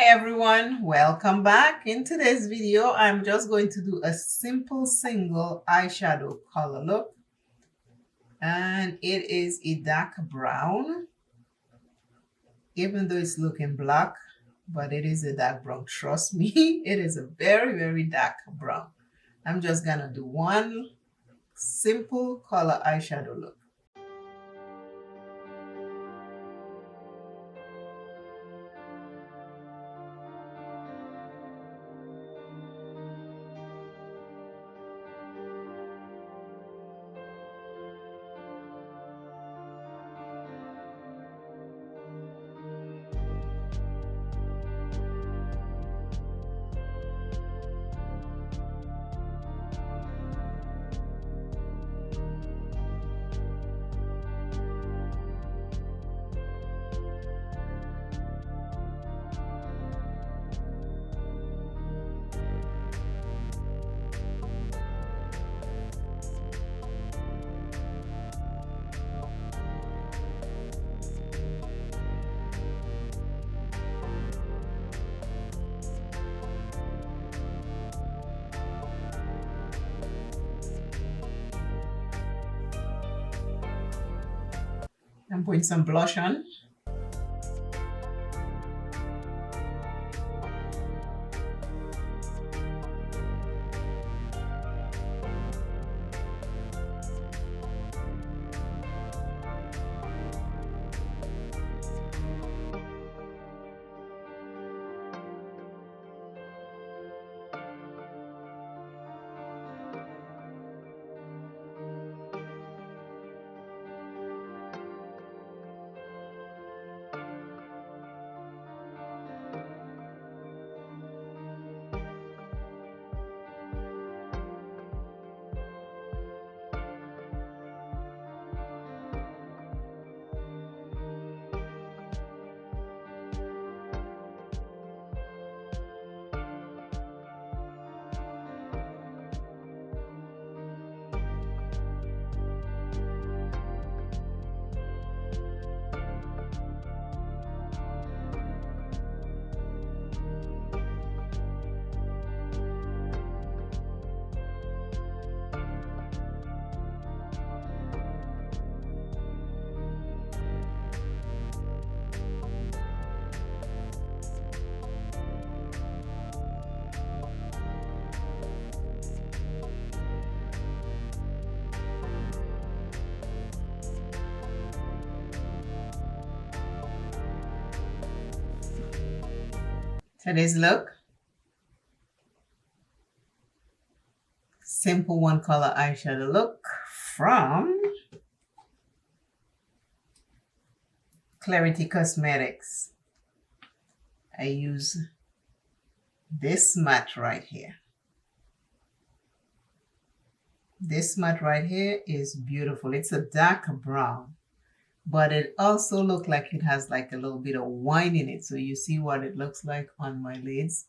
Hey everyone, welcome back. In today's video, I'm just going to do a simple single eyeshadow color look, and it is a dark brown, even though it's looking black, but it is a dark brown. Trust me, it is a very dark brown. I'm just gonna do one simple color eyeshadow look. I'm putting some blush on. Today's look, simple one color eyeshadow look from Clarity Cosmetics. I use this matte right here. This matte right here is beautiful. It's a dark brown, but it also looks like it has like a little bit of wine in it. So you see what it looks like on my lids.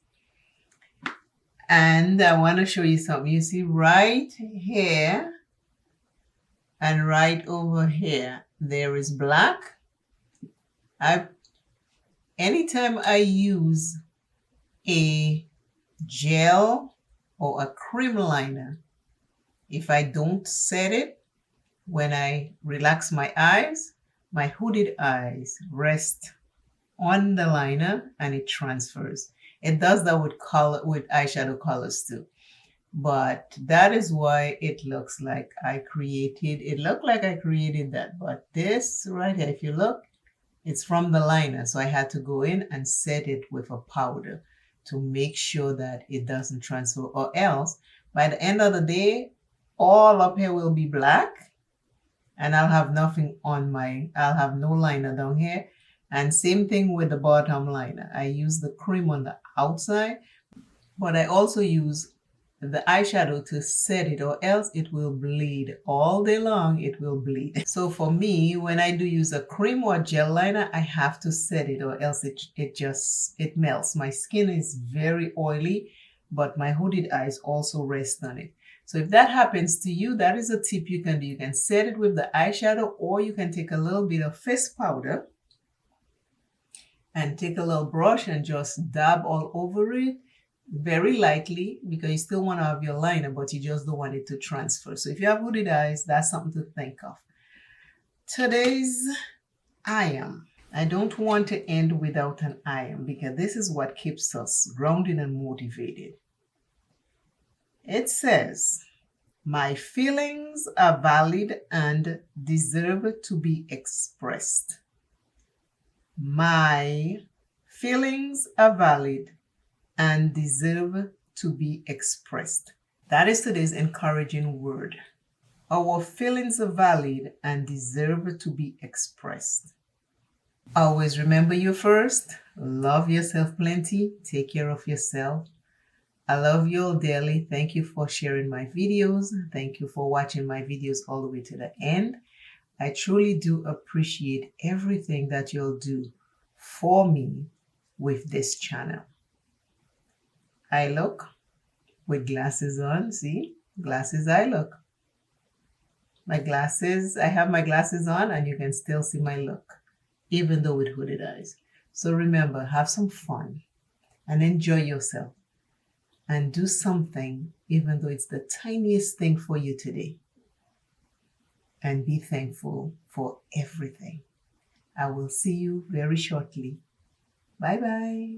And I want to show you something. You see right here and right over here, there is black. Anytime I use a gel or a cream liner, if I don't set it, when I relax my eyes, my hooded eyes rest on the liner and it transfers. It does that with eyeshadow colors too. But that is why it looks like it looked like I created that. But this right here, if you look, it's from the liner. So I had to go in and set it with a powder to make sure that it doesn't transfer, or else by the end of the day, all up here will be black and I'll have nothing on I'll have no liner down here. And same thing with the bottom liner. I use the cream on the outside, but I also use the eyeshadow to set it, or else it will bleed all day long. It will bleed. So for me, when I do use a cream or gel liner, I have to set it, or else it melts. My skin is very oily, but my hooded eyes also rest on it. So if that happens to you, that is a tip you can do. You can set it with the eyeshadow, or you can take a little bit of face powder and take a little brush and just dab all over it very lightly, because you still want to have your liner, but you just don't want it to transfer. So if you have hooded eyes, that's something to think of. Today's I am. I don't want to end without an I am, because this is what keeps us grounded and motivated. It says, my feelings are valid and deserve to be expressed. My feelings are valid and deserve to be expressed. That is today's encouraging word. Our feelings are valid and deserve to be expressed. Always remember you first. Love yourself plenty. Take care of yourself. I love you all dearly. Thank you for sharing my videos. Thank you for watching my videos all the way to the end. I truly do appreciate everything that you'll do for me with this channel. I look with glasses on. See? Glasses I look. My glasses, I have my glasses on and you can still see my look, even though with hooded eyes. So remember, have some fun and enjoy yourself. And do something, even though it's the tiniest thing for you today. And be thankful for everything. I will see you very shortly. Bye-bye.